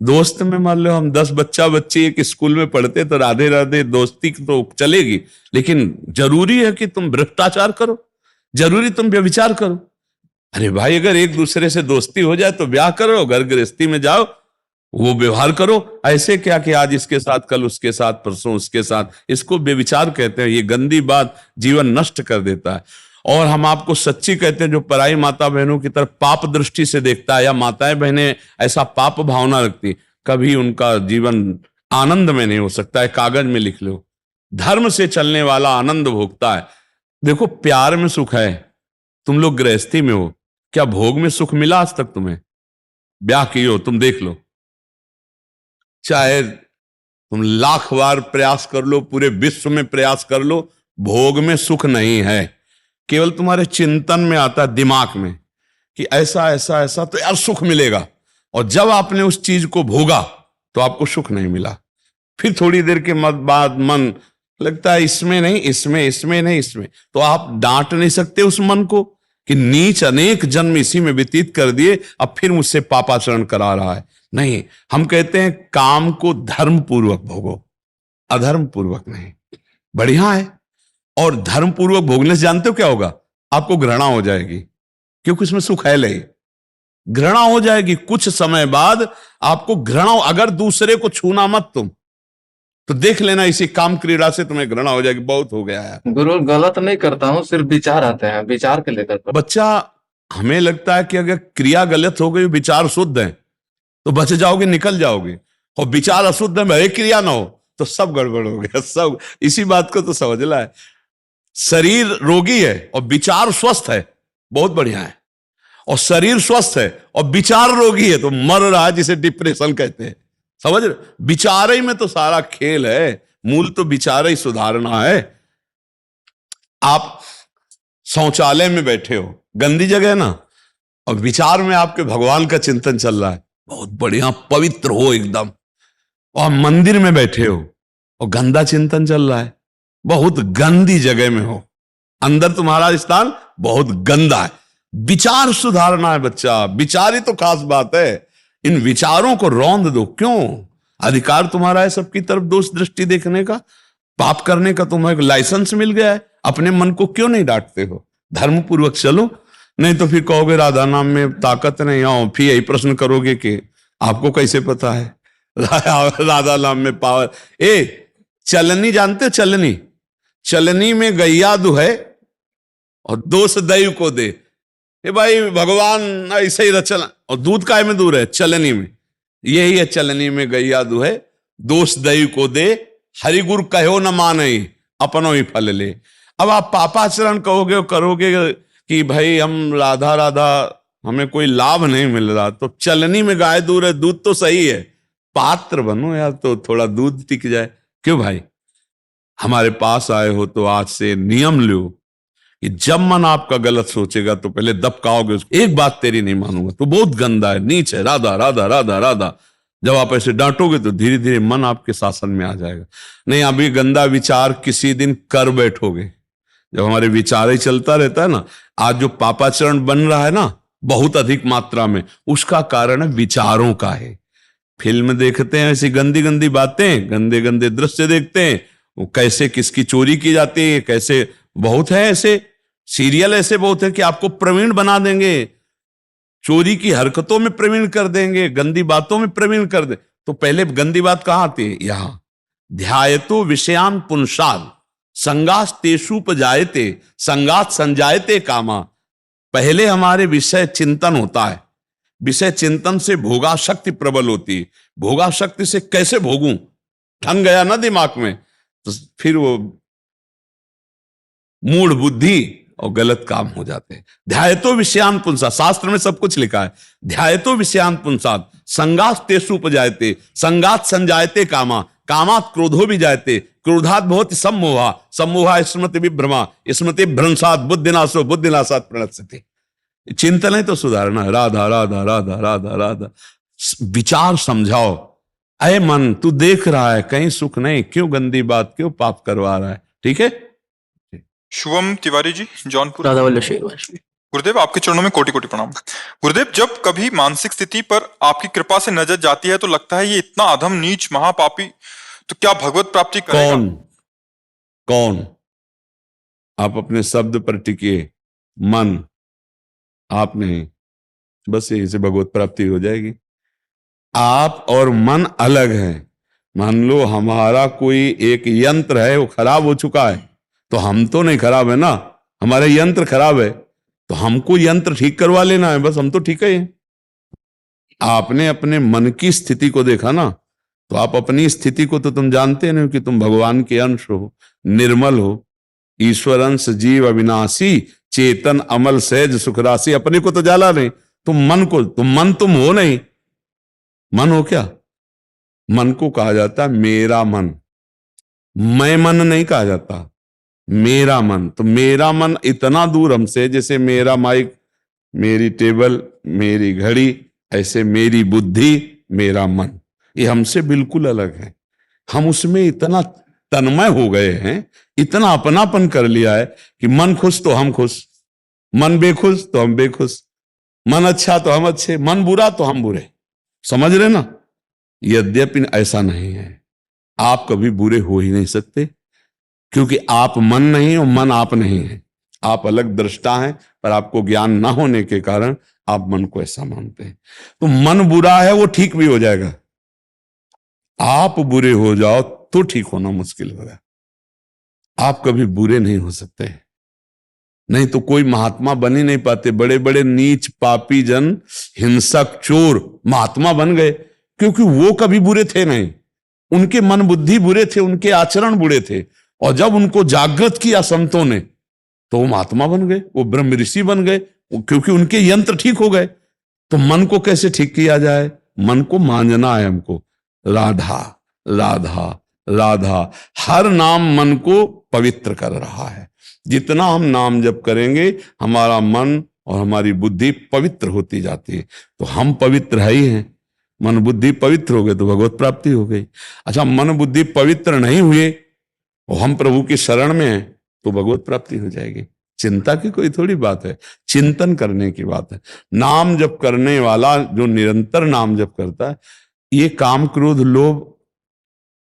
B: दोस्त में मान लो हम 10 बच्चा बच्ची एक स्कूल में पढ़ते तो राधे राधे दोस्ती तो चलेगी, लेकिन जरूरी है कि तुम भ्रष्टाचार करो, जरूरी तुम व्यभिचार करो? अरे भाई, अगर एक दूसरे से दोस्ती हो जाए तो ब्याह करो, घर गृहस्थी में जाओ, वो व्यवहार करो। ऐसे क्या कि आज इसके साथ, कल उसके साथ, परसों उसके साथ, इसको व्यभिचार कहते हैं। ये गंदी बात जीवन नष्ट कर देता है। और हम आपको सच्ची कहते हैं, जो पराई माता बहनों की तरफ पाप दृष्टि से देखता है, या माताएं बहनें ऐसा पाप भावना रखती, कभी उनका जीवन आनंद में नहीं हो सकता है। कागज में लिख लो, धर्म से चलने वाला आनंद भोगता है। देखो, प्यार में सुख है, तुम लोग गृहस्थी में हो, क्या भोग में सुख मिला आज तक तुम्हें? ब्याह किए हो, तुम देख लो, चाहे तुम लाख बार प्रयास कर लो, पूरे विश्व में प्रयास कर लो, भोग में सुख नहीं है। केवल तुम्हारे चिंतन में आता है, दिमाग में, कि ऐसा ऐसा ऐसा तो यार सुख मिलेगा, और जब आपने उस चीज को भोगा तो आपको सुख नहीं मिला। फिर थोड़ी देर के बाद मन लगता है इसमें नहीं, इसमें, इसमें नहीं, इसमें। तो आप डांट नहीं सकते उस मन को कि नीच अनेक जन्म इसी में व्यतीत कर दिए, अब फिर मुझसे पापाचरण करा रहा है। नहीं, हम कहते हैं काम को धर्म पूर्वक भोगो, अधर्म पूर्वक नहीं। बढ़िया है। और धर्म पूर्वक भोगने से जानते हो क्या होगा? आपको घृणा हो जाएगी, क्योंकि उसमें सुख है नहीं। घृणा हो जाएगी कुछ समय बाद, आपको घृणा। अगर दूसरे को छूना मत तुम, तो देख लेना इसी काम क्रीड़ा से तुम्हें घृणा हो जाएगी, बहुत हो गया है।
D: गुरु गलत नहीं करता हूँ, सिर्फ विचार आते हैं, विचार के लेकर
B: बच्चा, हमें लगता है कि अगर क्रिया गलत हो गई, विचार शुद्ध है तो बच जाओगे, निकल जाओगे, और विचार अशुद्ध है, भले क्रिया ना हो तो सब गड़बड़ हो गया सब। इसी बात को तो समझना है। शरीर रोगी है और विचार स्वस्थ है, बहुत बढ़िया है। और शरीर स्वस्थ है और विचार रोगी है तो मर रहा है, जिसे डिप्रेशन कहते हैं। समझ रहे? विचार ही में तो सारा खेल है, मूल तो विचार ही सुधारना है। आप शौचालय में बैठे हो, गंदी जगह है ना, और विचार में आपके भगवान का चिंतन चल रहा है, बहुत बढ़िया, पवित्र हो एकदम। और मंदिर में बैठे हो और गंदा चिंतन चल रहा है, बहुत गंदी जगह में हो, अंदर तुम्हारा स्थान बहुत गंदा है। विचार सुधारना है बच्चा, विचार ही तो खास बात है। इन विचारों को रौंद दो। क्यों? अधिकार तुम्हारा है सबकी तरफ दोष दृष्टि देखने का, पाप करने का तुम्हें लाइसेंस मिल गया है। अपने मन को क्यों नहीं डांटते हो? धर्म पूर्वक चलो, नहीं तो फिर कहोगे राधा नाम में ताकत नहीं। आओ, फिर यही प्रश्न करोगे कि आपको कैसे पता है राधा नाम में पावर। चलनी जानते हो? चलनी, चलनी में गैया दुहे और दोष दैव को दे। भाई भगवान ऐसे ही रचना, और दूध काय में दूर है? चलनी में। यही है, चलनी में गैया दुहे, दोष दैव को दे, हरि गुरु कहो न माने, अपनो ही फल ले। अब आप पापाचरण कहोगे और करोगे कि भाई हम राधा राधा, हमें कोई लाभ नहीं मिल रहा, तो चलनी में गाय दूर है, दूध तो सही है, पात्र बनो यार तो थोड़ा दूध टिक जाए। क्यों भाई? हमारे पास आए हो तो आज से नियम लो कि जब मन आपका गलत सोचेगा तो पहले दबकाओगे उसको। एक बात तेरी नहीं मानूंगा, तो बहुत गंदा है, नीच है, राधा राधा राधा राधा। जब आप ऐसे डांटोगे तो धीरे धीरे मन आपके शासन में आ जाएगा। नहीं, अभी गंदा विचार किसी दिन कर बैठोगे। जब हमारे विचार ही चलता रहता है ना, आज जो पापाचरण बन रहा है ना बहुत अधिक मात्रा में, उसका कारण विचारों का है। फिल्म देखते हैं ऐसी गंदी गंदी बातें, गंदे गंदे दृश्य देखते हैं, वो कैसे किसकी चोरी की जाती है, कैसे, बहुत है ऐसे सीरियल, ऐसे बहुत है कि आपको प्रवीण बना देंगे, चोरी की हरकतों में प्रवीण कर देंगे, गंदी बातों में प्रवीण कर दे। तो पहले गंदी बात कहां आती है? यहां। ध्यायतो विषयान पुंसाद संगास तेषुपजायते संगात संजायते कामा। पहले हमारे विषय चिंतन होता है, विषय चिंतन से भोगा शक्ति प्रबल होती है। भोगा शक्ति से कैसे भोगूं, ठन गया ना दिमाग में, तो फिर वो मूढ़ बुद्धि और गलत काम हो जाते हैं। ध्यायतो विषयान पुंसा, शास्त्र में सब कुछ लिखा है। ध्यायतो विषयान पुंसात संगात तेषुपजायते संगात संजायते कामा कामात क्रोधो भी जायते क्रोधात बहुत सम्मोहा सम्मोहा स्मृति विभ्रमा स्मृति भ्रंशात बुद्धिनाशो बुद्धिनाशात प्रणश्यति। चिंतन है तो सुधारना है। राधा राधा राधा राधा राधा। विचार समझाओ, अरे मन तू देख रहा है कहीं सुख नहीं, क्यों गंदी बात, क्यों पाप करवा रहा है? ठीक है।
A: शुभम तिवारी जी, जौनपुर।
E: राधा वल्लभ शेरवंशी।
A: गुरुदेव, आपके चरणों में कोटि कोटि प्रणाम। गुरुदेव, जब कभी मानसिक स्थिति पर आपकी कृपा से नजर जाती है तो लगता है ये इतना अधम नीच महापापी, तो क्या भगवत प्राप्ति करेगा?
B: कौन कौन? आप अपने शब्द पर टिकिए, मन, आप नहीं, बस यही से भगवत प्राप्ति हो जाएगी। आप और मन अलग है। मान लो हमारा कोई एक यंत्र है, वो खराब हो चुका है, तो हम तो नहीं खराब है ना, हमारा यंत्र खराब है, तो हमको यंत्र ठीक करवा लेना है, बस हम तो ठीक है। आपने अपने मन की स्थिति को देखा ना, तो आप अपनी स्थिति को तो तुम जानते नहीं कि तुम भगवान के अंश हो, निर्मल हो, ईश्वर अंश जीव अविनाशी चेतन अमल सहज सुख राशि। अपने को तो जाला नहीं, तुम मन को, तुम हो नहीं। मन हो क्या? मन को कहा जाता है मेरा मन, मैं मन नहीं कहा जाता। मेरा मन, तो मेरा मन इतना दूर हमसे, जैसे मेरा माइक, मेरी टेबल, मेरी घड़ी, ऐसे मेरी बुद्धि, मेरा मन, ये हमसे बिल्कुल अलग है। हम उसमें इतना तन्मय हो गए हैं, इतना अपनापन कर लिया है कि मन खुश तो हम खुश, मन बेखुश तो हम बेखुश, मन अच्छा तो हम अच्छे, मन बुरा तो हम बुरे। समझ रहे ना? यद्यपि ऐसा नहीं है, आप कभी बुरे हो ही नहीं सकते, क्योंकि आप मन नहीं और मन आप नहीं है। आप अलग दृष्टा हैं, पर आपको ज्ञान ना होने के कारण आप मन को ऐसा मानते हैं। तो मन बुरा है वो ठीक भी हो जाएगा, आप बुरे हो जाओ तो ठीक होना मुश्किल होगा। आप कभी बुरे नहीं हो सकते, नहीं तो कोई महात्मा बन ही नहीं पाते। बड़े बड़े नीच पापी जन, हिंसक, चोर महात्मा बन गए, क्योंकि वो कभी बुरे थे नहीं, उनके मन बुद्धि बुरे थे, उनके आचरण बुरे थे, और जब उनको जागृत किया संतों ने तो वो महात्मा बन गए, वो ब्रह्म ऋषि बन गए, क्योंकि उनके यंत्र ठीक हो गए। तो मन को कैसे ठीक किया जाए? मन को मांझना है हमको, राधा राधा राधा। हर नाम मन को पवित्र कर रहा है। जितना हम नाम जप करेंगे हमारा मन और हमारी बुद्धि पवित्र होती जाती है। तो हम पवित्र है ही हैं, मन बुद्धि पवित्र हो गए तो भगवत प्राप्ति हो गई। अच्छा, मन बुद्धि पवित्र नहीं हुए और हम प्रभु की शरण में हैं तो भगवत प्राप्ति हो जाएगी। चिंता की कोई थोड़ी बात है, चिंतन करने की बात है। नाम जप करने वाला जो निरंतर नाम जप करता है, ये काम क्रोध लोभ,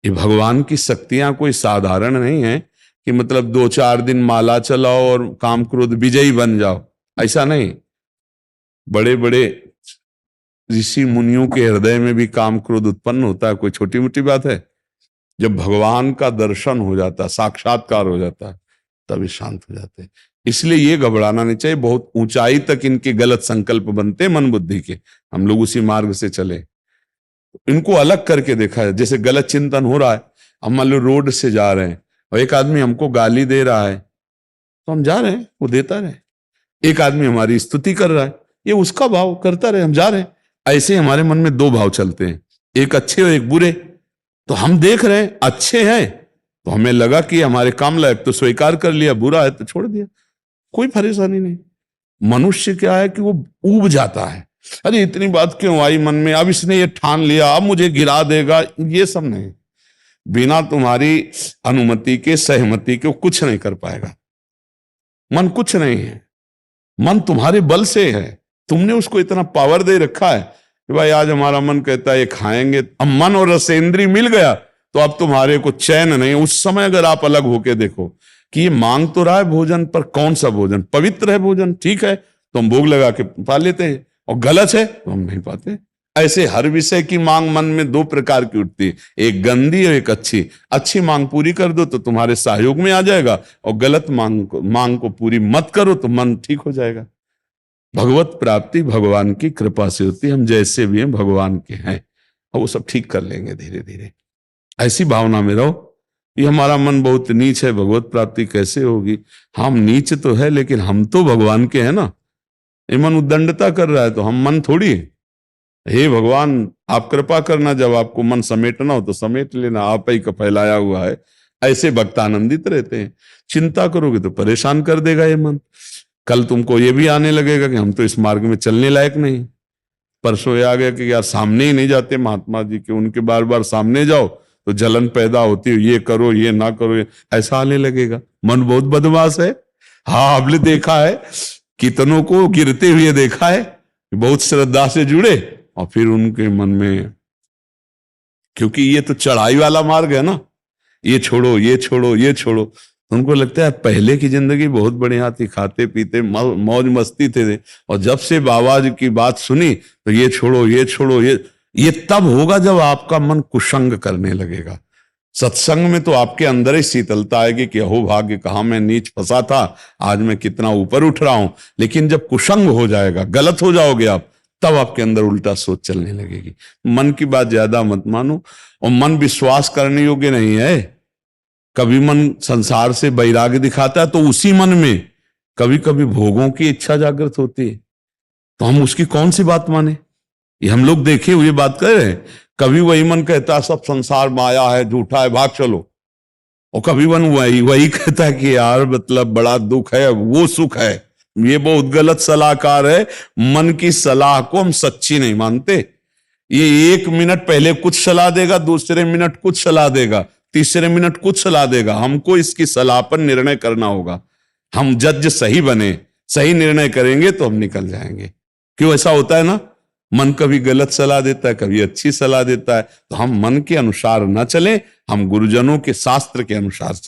B: ये भगवान की शक्तियां कोई साधारण नहीं है कि मतलब 2-4 दिन माला चलाओ और काम क्रोध विजयी बन जाओ, ऐसा नहीं। बड़े बड़े ऋषि मुनियों के हृदय में भी काम क्रोध उत्पन्न होता है, कोई छोटी मोटी बात है। जब भगवान का दर्शन हो जाता है, साक्षात्कार हो जाता है, तभी शांत हो जाते हैं। इसलिए ये घबराना नहीं चाहिए। बहुत ऊंचाई तक इनके गलत संकल्प बनते मन बुद्धि के, हम लोग उसी मार्ग से चले। इनको अलग करके देखा है। जैसे गलत चिंतन हो रहा है, हम मान लो रोड से जा रहे हैं और एक आदमी हमको गाली दे रहा है तो हम जा रहे हैं, वो देता रहे। एक आदमी हमारी स्तुति कर रहा है, ये उसका भाव करता रहे, हम जा रहे हैं। ऐसे हमारे मन में 2 भाव चलते हैं, एक अच्छे और एक बुरे। तो हम देख रहे हैं अच्छे हैं तो हमें लगा कि हमारे काम लायक, तो स्वीकार कर लिया, बुरा है तो छोड़ दिया, कोई परेशानी नहीं। मनुष्य क्या है कि वो ऊब जाता है, अरे इतनी बात क्यों आई मन में, अब इसने ये ठान लिया, अब मुझे गिरा देगा। ये सब नहीं, बिना तुम्हारी अनुमति के, सहमति के, वो कुछ नहीं कर पाएगा। मन कुछ नहीं है, मन तुम्हारे बल से है। तुमने उसको इतना पावर दे रखा है कि भाई आज हमारा मन कहता है ये खाएंगे, अब मन और रसेंद्री मिल गया तो अब तुम्हारे को चैन नहीं। उस समय अगर आप अलग होके देखो कि ये मांग तो रहा है भोजन, पर कौन सा भोजन? पवित्र है भोजन, ठीक है तो हम भोग लगा के पा लेते हैं, और गलत है तो हम नहीं पाते। ऐसे हर विषय की मांग मन में 2 प्रकार की उठती है, एक गंदी और एक अच्छी। अच्छी मांग पूरी कर दो तो तुम्हारे सहयोग में आ जाएगा, और गलत मांग को पूरी मत करो तो मन ठीक हो जाएगा। भगवत प्राप्ति भगवान की कृपा से होती है। हम जैसे भी हैं भगवान के हैं, और वो सब ठीक कर लेंगे धीरे धीरे। ऐसी भावना में रहो। ये हमारा मन बहुत नीच है, भगवत प्राप्ति कैसे होगी? हम नीच तो है लेकिन हम तो भगवान के हैं ना। ये मन उद्दंडता कर रहा है तो हम मन थोड़ी है। हे भगवान आप कृपा करना, जब आपको मन समेटना हो तो समेट लेना, आप ही का फैलाया हुआ है। ऐसे भक्त आनंदित रहते हैं। चिंता करोगे तो परेशान कर देगा ये मन। कल तुमको ये भी आने लगेगा कि हम तो इस मार्ग में चलने लायक नहीं। परसों ये आ गया कि यार सामने ही नहीं जाते महात्मा जी के, उनके बार बार सामने जाओ तो जलन पैदा होती है, ये करो ये ना करो, ऐसा आने लगेगा। मन बहुत बदमाश है। हाँ, आपने देखा है, कितनों को गिरते हुए देखा है, बहुत श्रद्धा से जुड़े और फिर उनके मन में, क्योंकि ये तो चढ़ाई वाला मार्ग है ना, ये छोड़ो ये छोड़ो ये छोड़ो, उनको लगता है पहले की जिंदगी बहुत बढ़िया थी, खाते पीते मौज मस्ती थे, और जब से बाबा जी की बात सुनी तो ये छोड़ो ये छोड़ो। ये तब होगा जब आपका मन कुसंग करने लगेगा। सत्संग में तो आपके अंदर ही शीतलता आएगी कि अहो भाग्य, कहाँ मैं नीच फंसा था, आज मैं कितना ऊपर उठ रहा हूं। लेकिन जब कुसंग हो जाएगा, गलत हो जाओगे आप, तब आपके अंदर उल्टा सोच चलने लगेगी। मन की बात ज्यादा मत मानो, और मन विश्वास करने योग्य नहीं है। कभी मन संसार से वैराग्य दिखाता है तो उसी मन में कभी कभी भोगों की इच्छा जागृत होती है, तो हम उसकी कौन सी बात माने? ये हम लोग देखे हुए बात कर रहे हैं। कभी वही मन कहता है सब संसार माया है, झूठा है, भाग चलो। और कभी वन वही कहता है कि यार मतलब बड़ा दुख है, वो सुख है। ये बहुत गलत सलाहकार है। मन की सलाह को हम सच्ची नहीं मानते। ये 1 मिनट पहले कुछ सलाह देगा, दूसरे मिनट कुछ सलाह देगा, तीसरे मिनट कुछ सलाह देगा। हमको इसकी सलाह पर निर्णय करना होगा। हम जज सही बने, सही निर्णय करेंगे तो हम निकल जाएंगे। क्यों ऐसा होता है ना, मन कभी गलत सलाह देता है, कभी अच्छी सलाह देता है। तो हम मन के अनुसार न चलें, हम गुरुजनों के शास्त्र के अनुसार चलें।